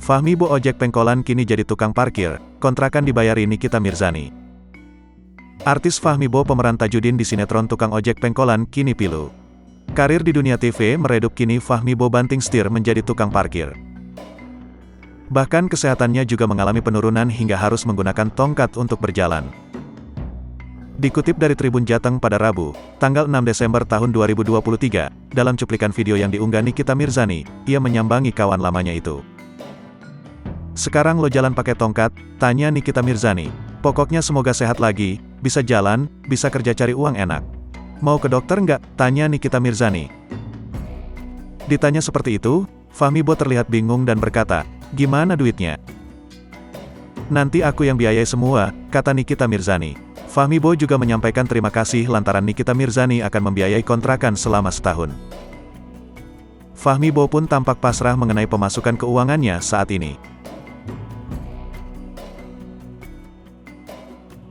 Fahmi Bo ojek pengkolan kini jadi tukang parkir, kontrakan dibayari Nikita Mirzani. Artis Fahmi Bo pemeran Tajudin di sinetron Tukang Ojek Pengkolan kini pilu. Karir di dunia TV meredup, kini Fahmi Bo banting setir menjadi tukang parkir. Bahkan kesehatannya juga mengalami penurunan hingga harus menggunakan tongkat untuk berjalan. Dikutip dari Tribun Jateng pada Rabu, tanggal 6 Desember tahun 2023, dalam cuplikan video yang diunggah Nikita Mirzani, ia menyambangi kawan lamanya itu. "Sekarang lo jalan pakai tongkat?" tanya Nikita Mirzani. "Pokoknya semoga sehat lagi, bisa jalan, bisa kerja cari uang enak. Mau ke dokter nggak?" tanya Nikita Mirzani. Ditanya seperti itu, Fahmi Bo terlihat bingung dan berkata, "Gimana duitnya?" "Nanti aku yang biayai semua," kata Nikita Mirzani. Fahmi Bo juga menyampaikan terima kasih lantaran Nikita Mirzani akan membiayai kontrakan selama setahun. Fahmi Bo pun tampak pasrah mengenai pemasukan keuangannya saat ini.